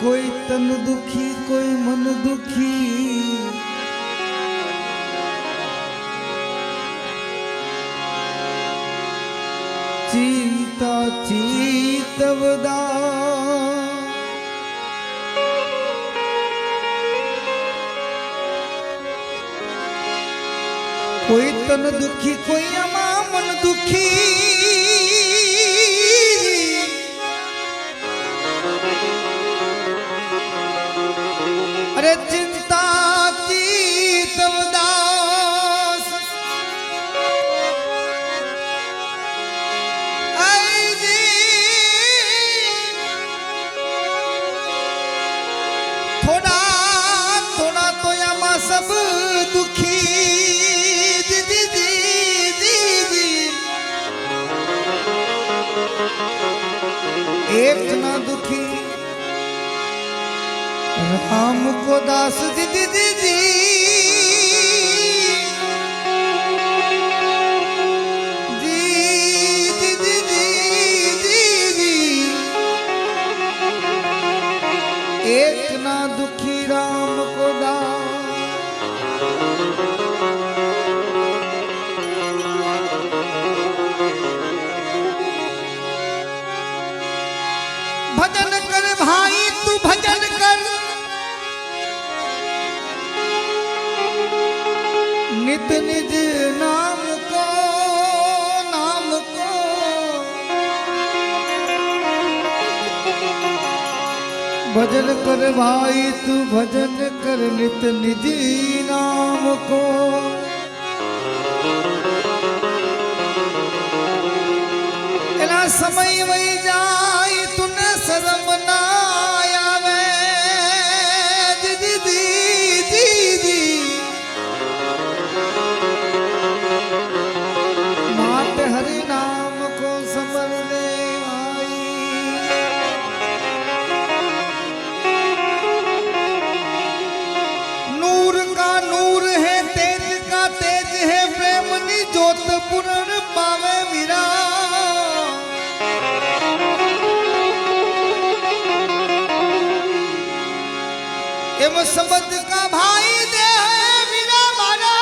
कोई तन दुखी कोई मन दुखी, चिंता चीतवदा कोई तन दुखी कोई अमा मन दुखी। अरे चिंता चीतवदास थोड़ा थोड़ा तो अमा सब दुखी। एक ना दुखी राम को दास दीदी दीदी एक ना दुखी राम को दास। भजन कर भाई तू भजन कर, नित निज नाम को नाम को। भजन कर भाई तू भजन कर नित निज नाम को। एना समय वही जाए तूने शर्म ना आवे दीदी दीदी मात हरि नाम को समरने आई। नूर का नूर है तेज का तेज है प्रेम नि ज्योत पूर्ण पावे वीरा। एम समझ का भाई दे वीरा मारा।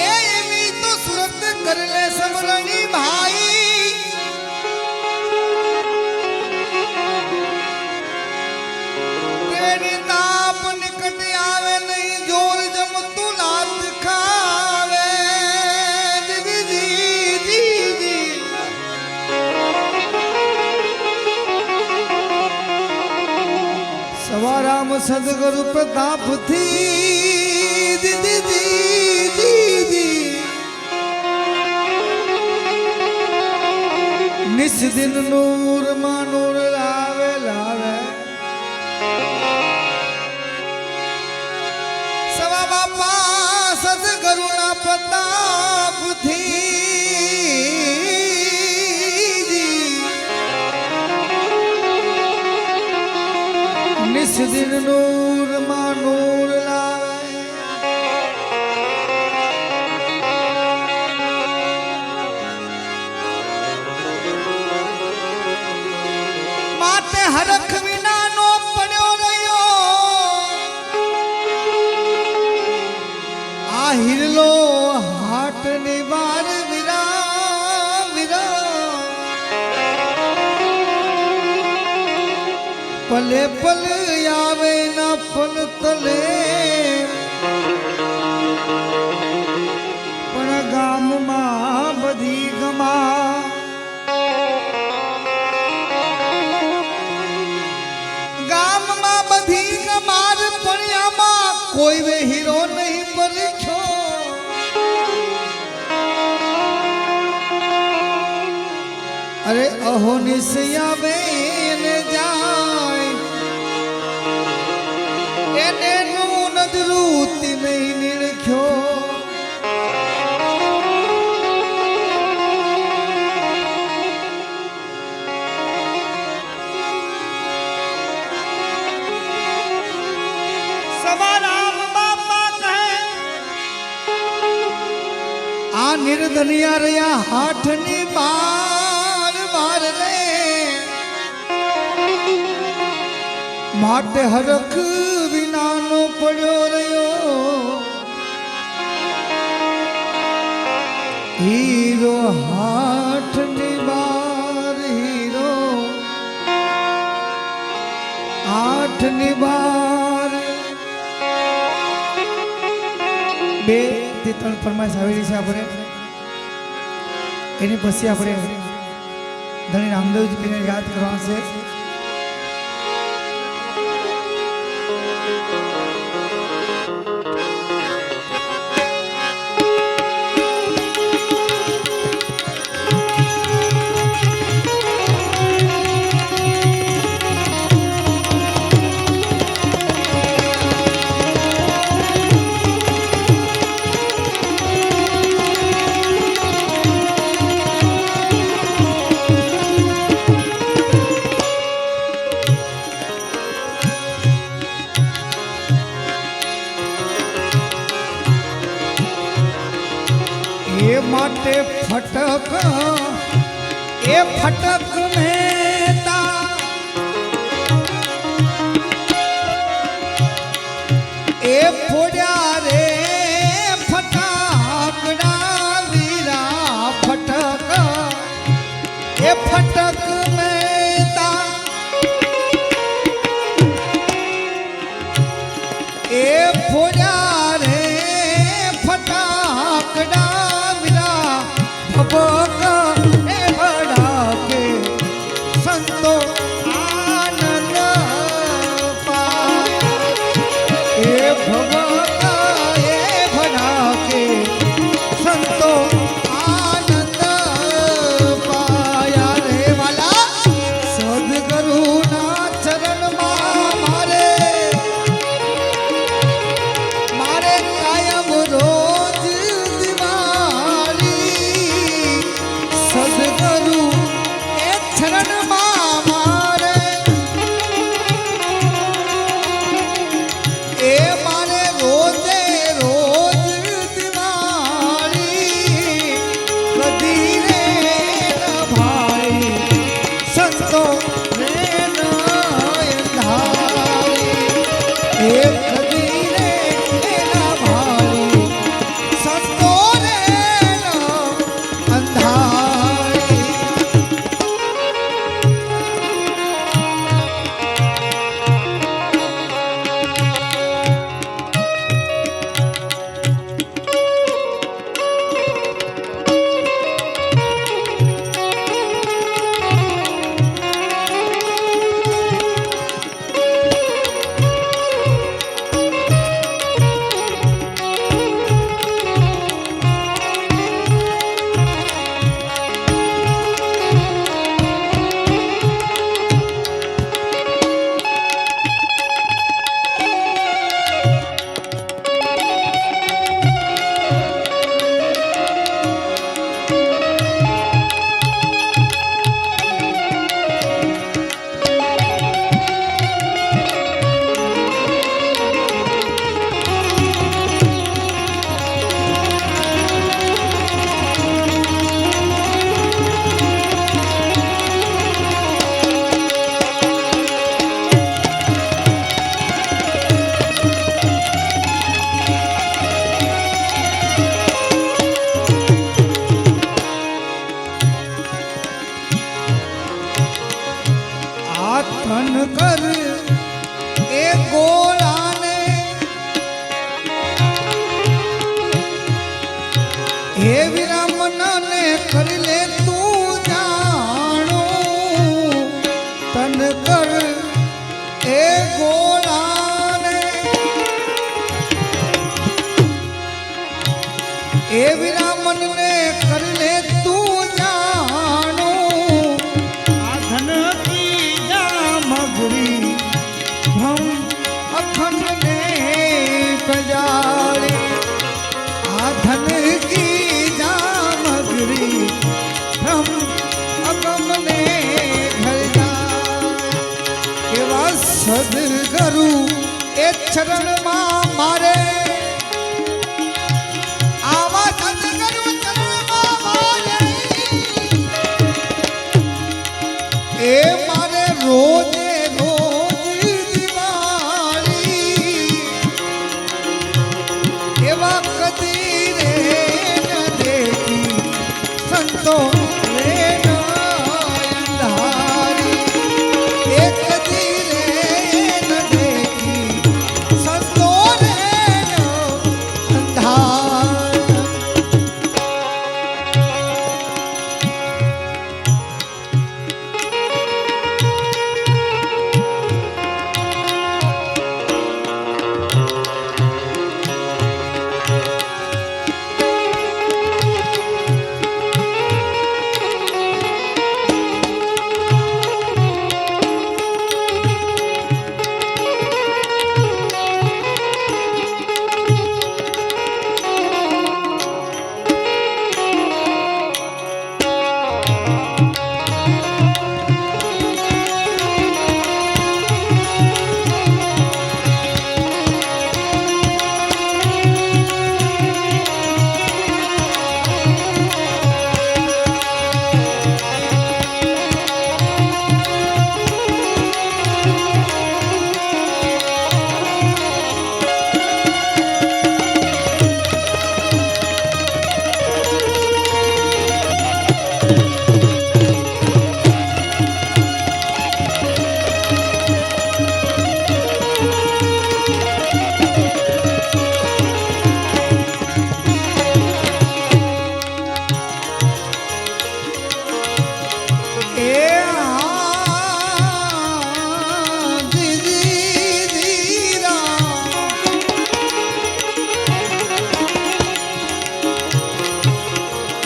एमी तो सुरत कर ले समरणी भाई। तेरी ताप निकट आवे नहीं जोर जम तू लात खावे दीदी दीदी। सवाराम सदगुरु प्रताप थी दीदी दीदी। निस दिन नूर मा नूर लावे लावे। सवा बापा सदगुरु ना प्रताप थी। निस दिन नूर मा नूर लावे। माते हरख विना नो पड़ो रहियो। आ हिरलो हाट निवार विरा विरा। पले पल आवे ना फल तले पण गाम मा बधी गमा। गाम मा बधी गमार पणियामा कोई वे हीरो नहीं परख्यो। अरे अहो निसया बेन जाए एने नू नजरूती नहीं निरख्यो। सवाराम बापा कहे आ निर्धनिया रया हाथ नी बात। માટે હરખ વિનાનો પડ્યો રહ્યો હીરો હાથની બાર હીરો હાથની બાર બે થી ત્રણ ફરમાઈશ આવેલી છે આપણે એની પછી આપણે ધણી રામદેવજીને યાદ કરવાનું છે માટે ફટક એ ફટક મહેતા એ ફોડ્યા રે ફટાકડા વીરા ફટક એ ફટક મહેતા એ ફોડ્યા રે ફટાકડા भबक ए भड़ाके संतो आनंद पाया ए भबक ए भड़ाके संतो आनंद पाया रे वाला सद्गुरु ना चरण में मारे मारे कायम रोज सद्गुरु ए चरण मारे ए मारे रोजे रोज दिवाली कदी रे न भाई संतो रे न अंधारी ए कदी रे न भाई संतो रे न अंधारी आथन कर ए गोलाने हे विरामना ने कर ले तू जानो तन कर ए गोलाने हे विरामन ने कर ले तू जानो आधन मगरी हम अखंड ने कजारे आधन की जामगरी हम अगम ने घर जा सद्गुरु ए चरण में मारे आवा सद्गुरु चरण में मारे ए मारे रोजे रोज दिवा संतो रे अंधारी एक धीरे न देखी संतो रे अंधारी।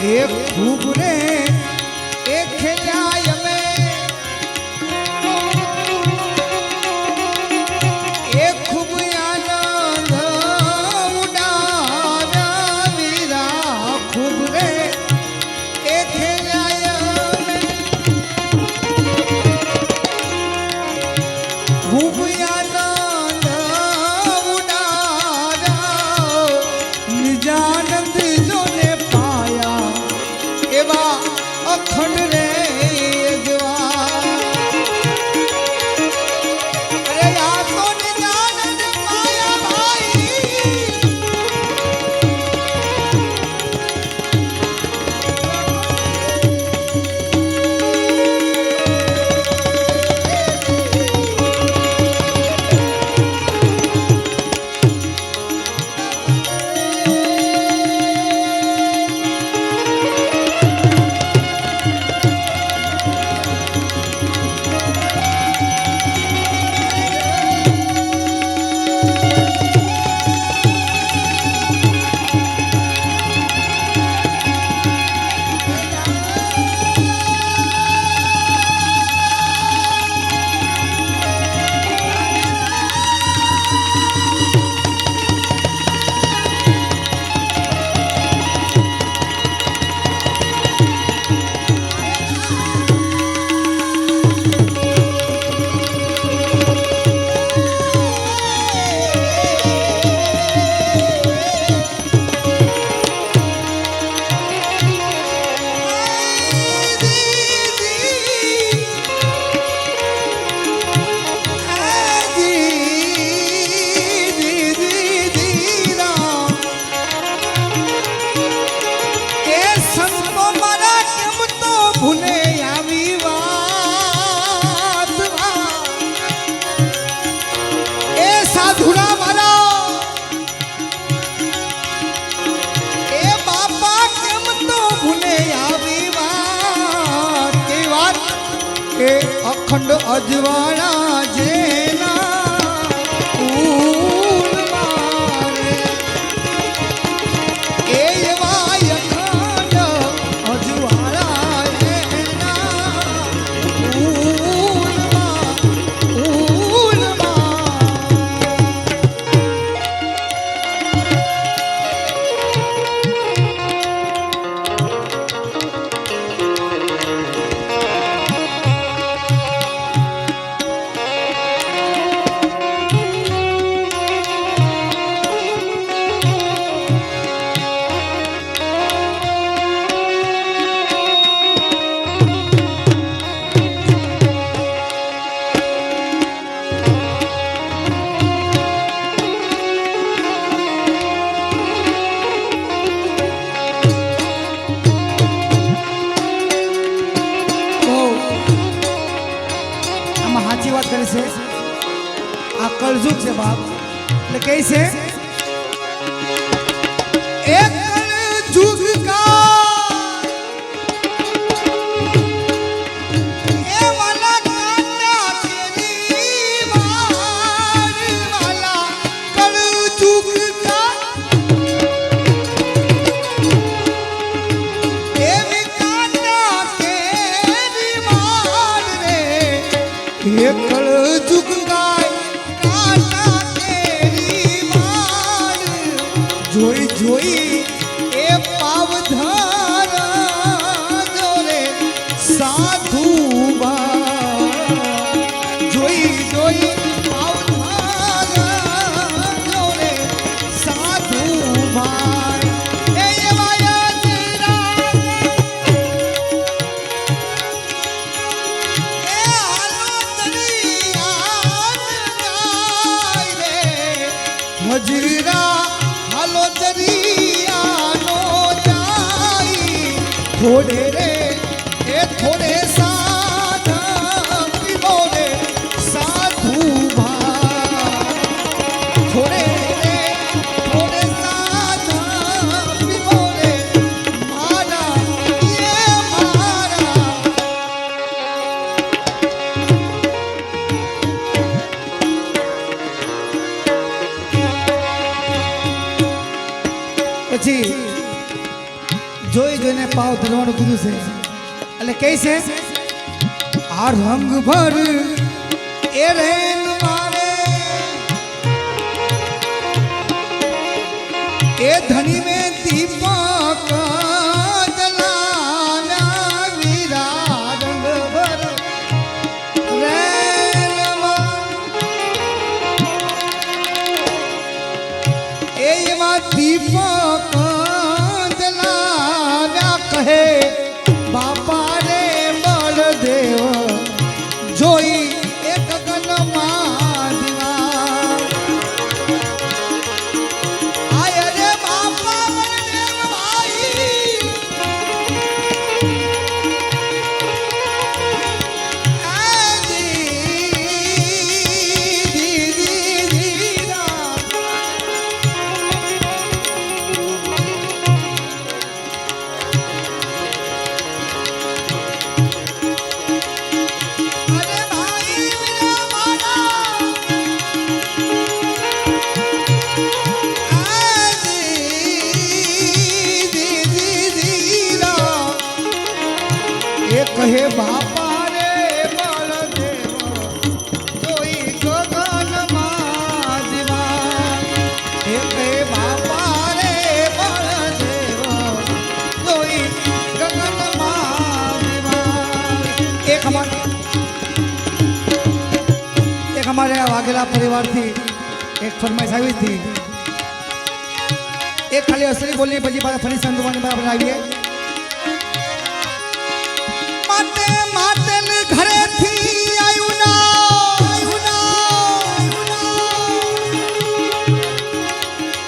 एक खूब रे एक खिलाय में एक खूब आनंद उड़ाया वीरा खूब रे एक खिलाय में खूब आनंद उड़ाया निजानंद जो ने पाया एवा अखंड रे जवान। अरे यार तो निजानंद पाया भाई अखंड अजवाड़ा जेना फूल मारे एवाय अखंड अजवाड़ा जेना फूल से आ कलजुग से बाप એટલે कैसे एक कलजुग का ए वाला कांटा तेरी मार वाला कलजुग का ए भी कांटा तेरी मार रे ये कलजुग का जोई जोई ए पावधार जोरे साधु जोई जोई पावधार जोरे साधु भाई ए ये माया तेरा ए आलोचनिया रे हजरा थोड़े रे ए थोड़े साधा पिबोरे साधु थोड़े रे थोड़े साधा पिबोरे मारा ये मारा પછી જોઈ જોઈને પાવ ધરવાનું કીધું છે એટલે કઈ છે આ રંગ ભર એ રેન મારે એ ધની મે દીપક જલાવ્યા વીરા રંગ ભર રેન એ એમાં દીપક कहे बापा रे बलदेव जोई एक गगन मादिवा आय रे बापा बलदेव भाई कहे बापा रे बलदेव जोई गगन मादिवा ए कहे बापा रे बलदेव जोई गगन मादिवा एक हमारे वाघेला परिवार थी एक फरमाइश आई थी एक खाली असली बोलनी बजी बात फनी संतवानी बराबर आइए मातन घरे थी आयु ना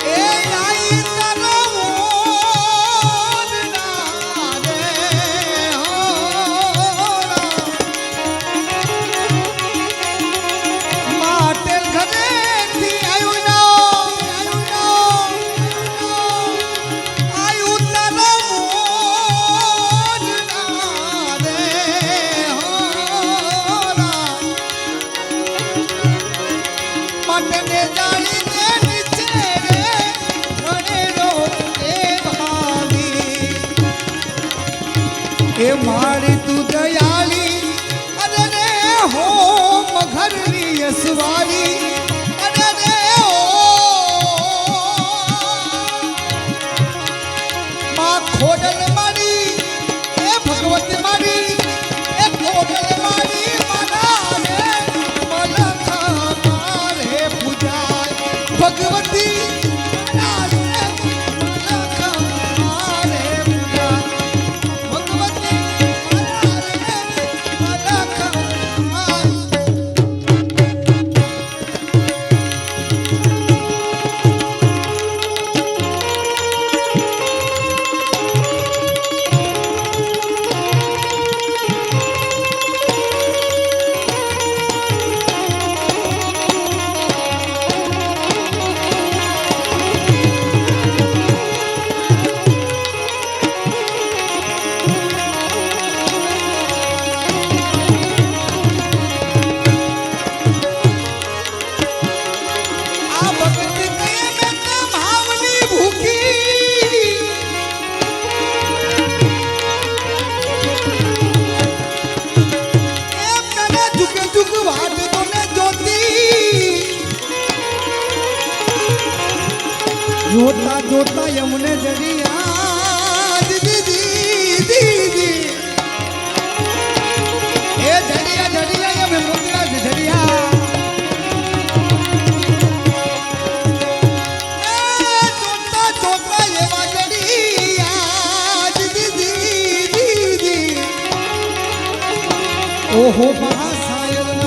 ए आई तरवो ना रे होरा मातन घरे थी आयु ना आयु तरवो मटने जाली के नीचे रे रणे रो ए भावी ए मारी तू दयाली अरे रे हो मघरनी यसवारी अरे रे हो माँ खोडल मारी ए भगवती मारी ए खोडल मारी माना रे मलखा भगवती भगवती જોતા જોતા યમને જડિયા દીદી દીદી એ જડિયા જડિયા યમે મુદ્રા જડિયા જોતા જોતા એવા જડિયા દીદી દીદી ઓહો મહાસાયર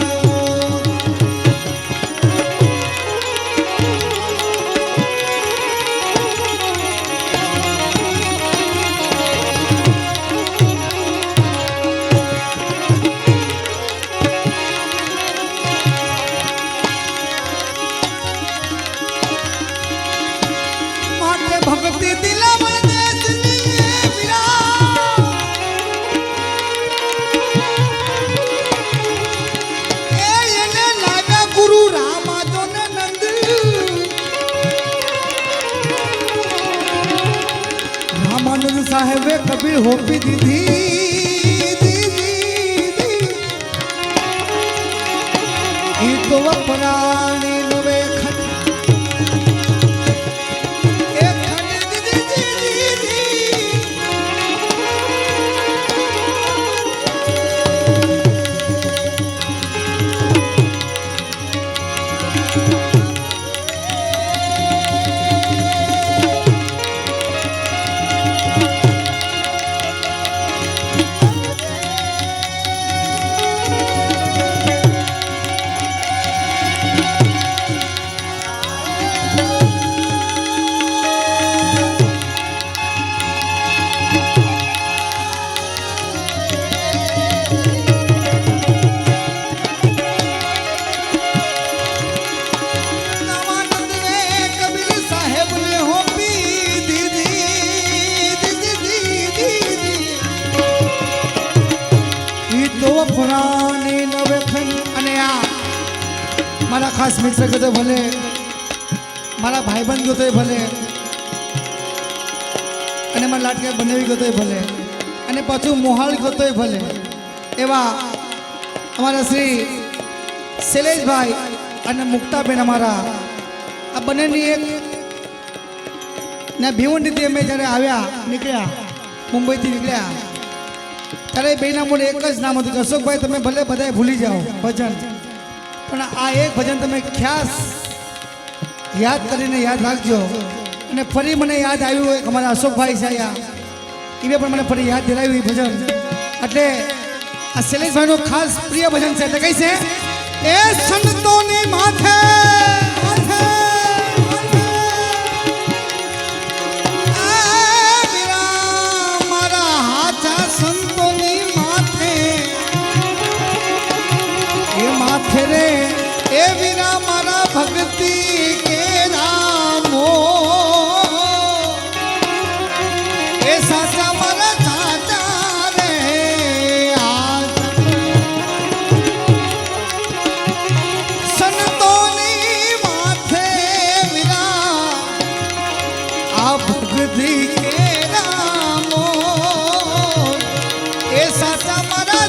ભક્તિ દિલાવર દેશની વિરા એને લાગ્યા ગુરુ રામાદોન નંદ રામાનંદ સાહેબે કબીર હોપી દીધી ઈ તો પરાણી નવે ખત પુરાણી નવેખન અને આ મારા ખાસ મિત્ર ગતો ભલે મારા ભાઈબંધ ગતો ભલે અને મારા લાટકા બનાવી ગતો ભલે અને પાછું મોહાલ ગતો ભલે એવા અમારા શ્રી શૈલેષભાઈ અને મુક્તાબેન અમારા આ બંનેની એક ને ભીવંડીથી અમે જ્યારે આવ્યા નીકળ્યા મુંબઈથી નીકળ્યા ત્યારે બેના મોઢે એક જ નામ હતું કે અશોકભાઈ તમે ભલે બધાએ ભૂલી જાઓ ભજન પણ આ એક ભજન તમે ખાસ યાદ કરીને યાદ રાખજો અને ફરી મને યાદ આવ્યું એક અમારા અશોકભાઈ છે અહીંયા એ પણ મને ફરી યાદ દિલાવ્યું એ ભજન એટલે આ શૈલેષભાઈનું ખાસ પ્રિય ભજન છે એટલે કઈ છે એ સંતોની માથે रे ए वीरा मारा भक्ति के नामो ए साचा मारा चाचा रे आज संतोनी माथे वीरा आ भक्ति के नामो ए साचा मारा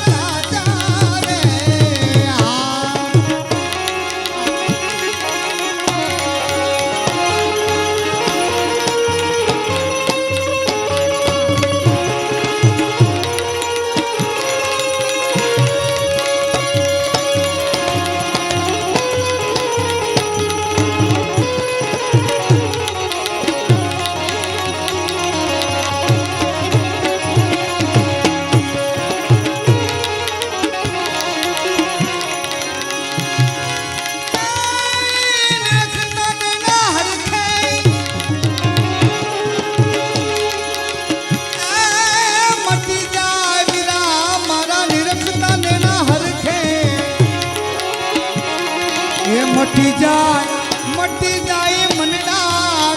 मटी जाए मनडा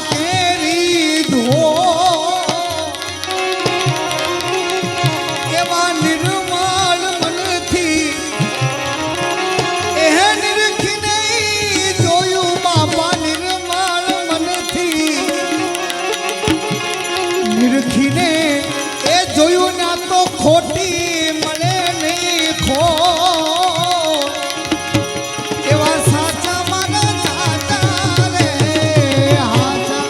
केरी धो एवा निर्मल मन थी एह निरखीने जोयू बापा निर्मल मन थी निरखीने ए जोयू ना तो खोटी मले नहीं खो साचा मारा चाचा रे हाचा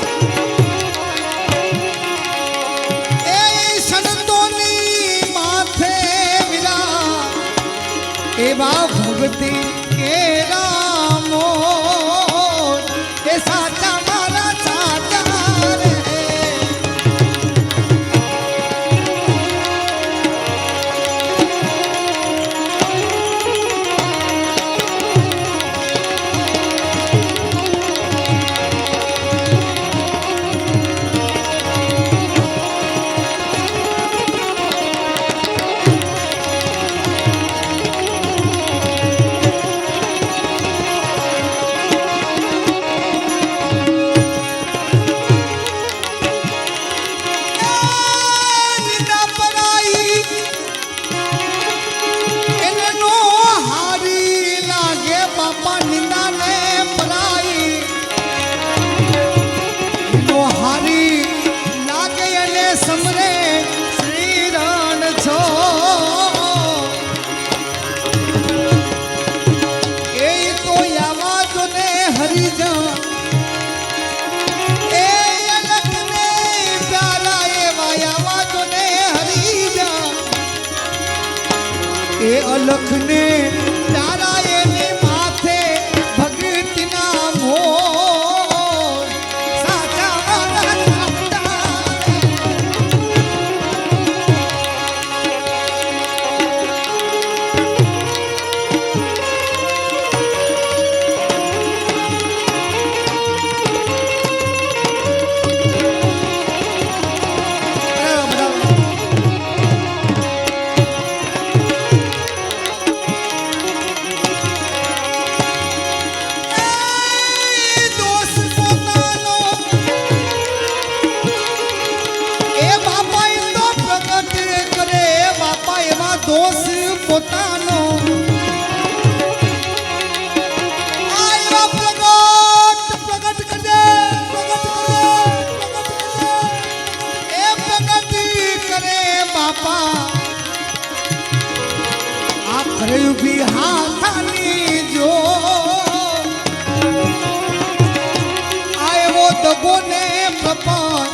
પણ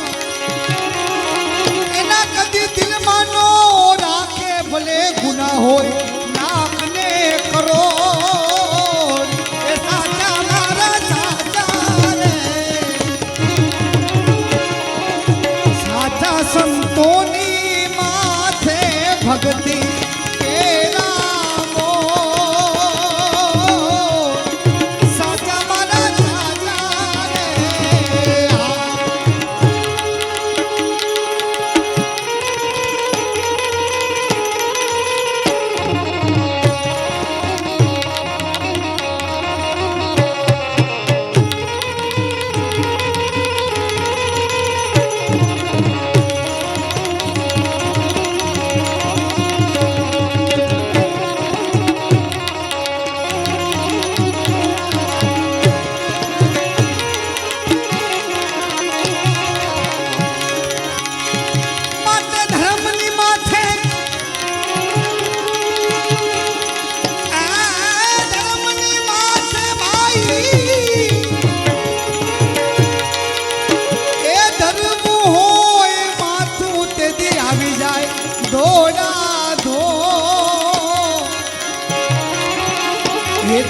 એના કદી દિલમાં નો રાખે ભલે ગુના હોય લાખ ને કરોડ એ સાચા મારા સાચા રે સાચા સંતોની માથે ભક્તિ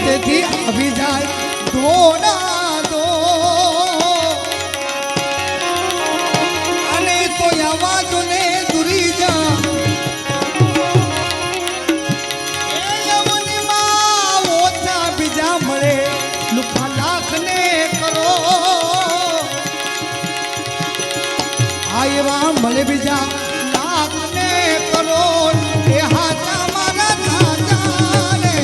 તેથી આવી જાય દોડા દો અને તો અવાજોને દૂરી જા એ યમનમાં ઓછા બીજા મળે લુખા લાખને કરો આ એવા મળે બીજા લાખને કરો એ હાચા મારા સાચા રે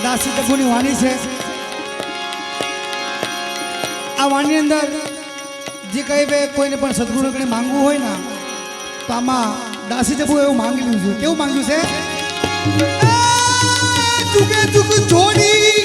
દાસી ટપુની વાણી છે આ વાણી અંદર જે કઈ બે કોઈને પણ સદગુરુ કને માંગવું હોય ને તો આમાં દાસી ટપુ એવું માંગી લીધું છે કેવું માંગ્યું છે જુગે જુગ જોડી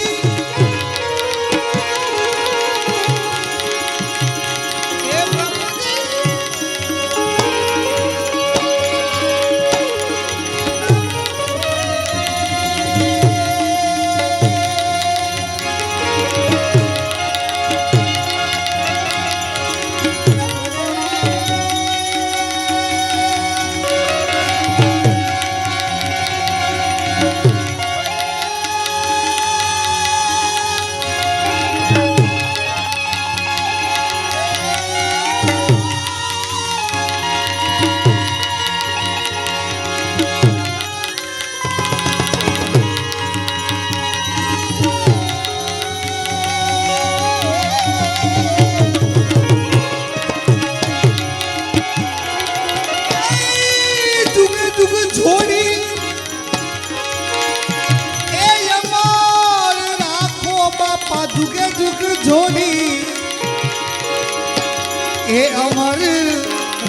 એ અમર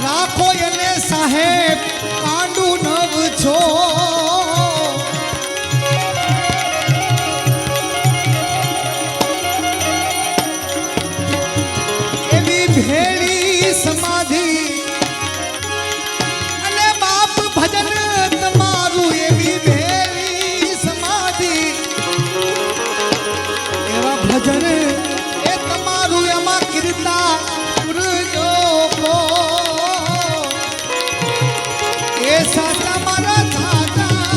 રાખો એને સાહેબ કાંડુ નવ છો એવી ભેળી સમાધિ અને બાપ ભજન તમારું એવી ભેળી સમાધિ એવા ભજન એ તમારું એમાં કીર્તા સાચા મારા સાચા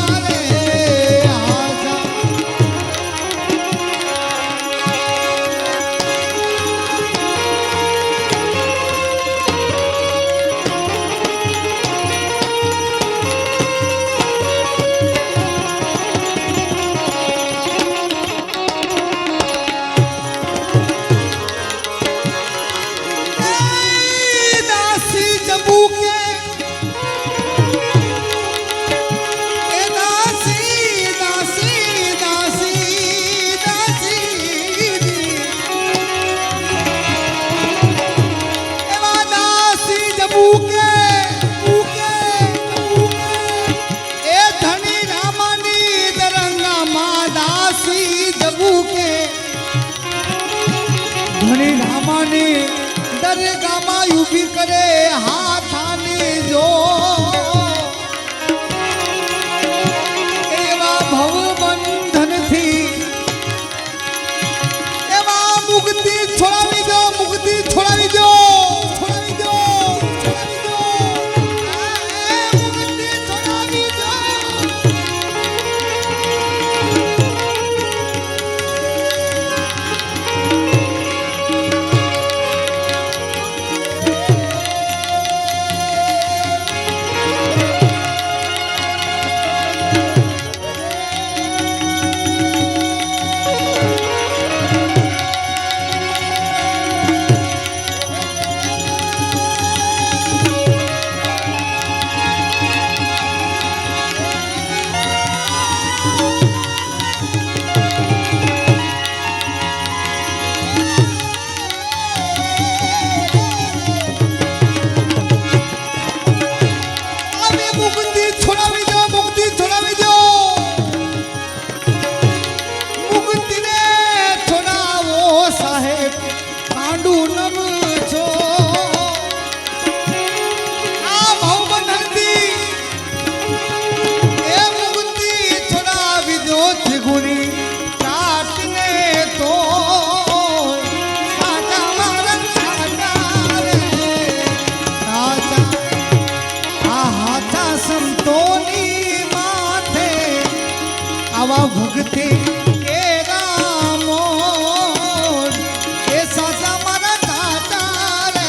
આવા ભક્તિ એ રામો એ સાચા મારા દાતા રે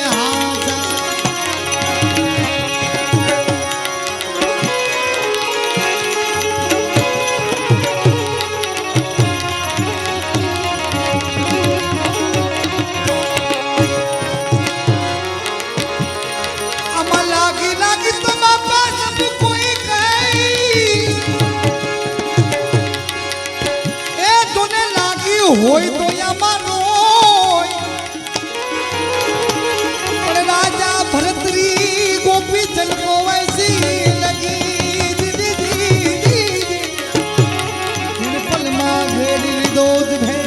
હાચા આમાં લાગી લાગી તો બાપા સબ કોઈ કઈ એ તને લાગી હોય તો આમાં રોય પણ રાજા ભરતરી ગોપી ચલકો વૈસી લગી દીદી દિન પલમાં ઘેરી લીધો જ ભે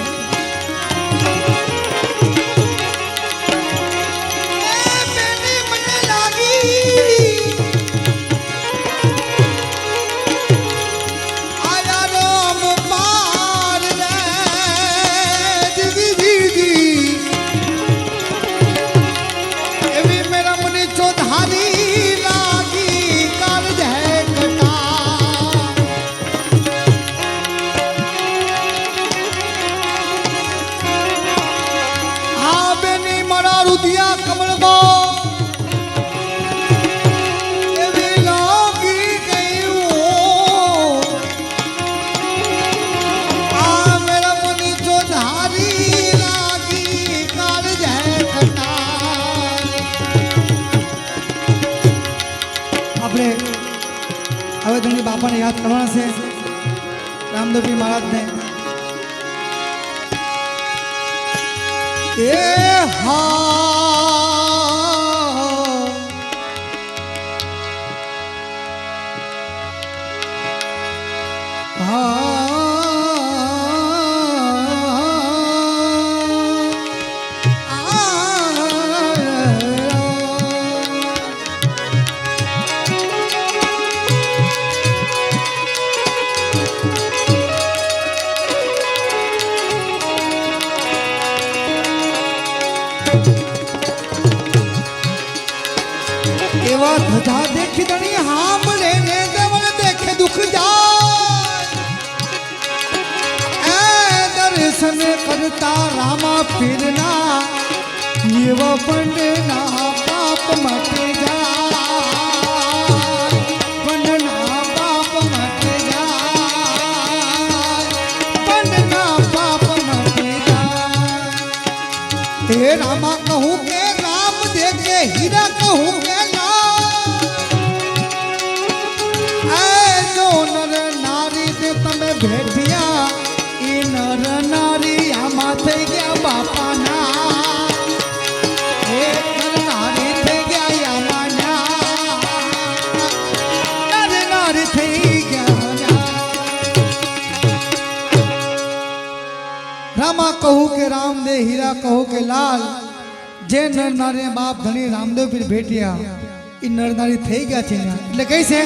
રુદિયા કમળબો એવી લાગી ગયું આ મેરા મની જો ધારી લાગી કાળ જય ખટાર આપણે હવે તમને બાપાને યાદ કરવાના છે રામદેવજી મહારાજને એ એવા ધજા દેખી દણી હાંભળે ને દેવળ દેખે દુખ જાય એ દર્શન કરતા રામા પીરના એવા પંડના પાપ મટે જાય પંડના પાપ મટે જાય પંડના પાપ મટે જાય હે રામા કહું કે રામ દેખે હીરા કહું કે તમે ભેટિયા એ નર નારી આમાં થઈ ગયા બાપાના એ નર નારી થઈ ગયા આમાં નર નારી થઈ ગયા રામા કહું કે રામદેવ હીરા કહું કે લાલ જે નર નારી બાપ ધણી રામદેવ પીર ભેટિયા એ નર નારી થઈ ગયા છે એટલે કઈ છે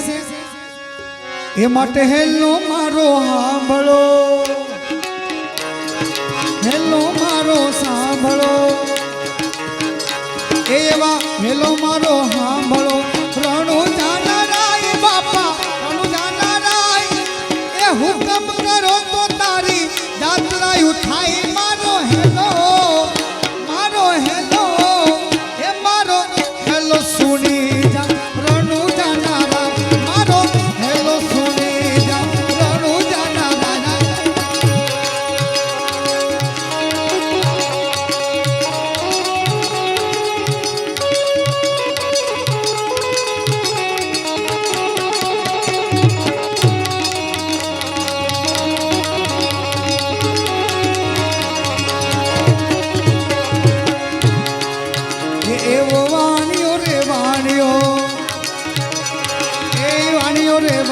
એ માટે હેલો મારો સાંભળો હેલો મારો સાંભળો એવા હેલો મારો સાંભળો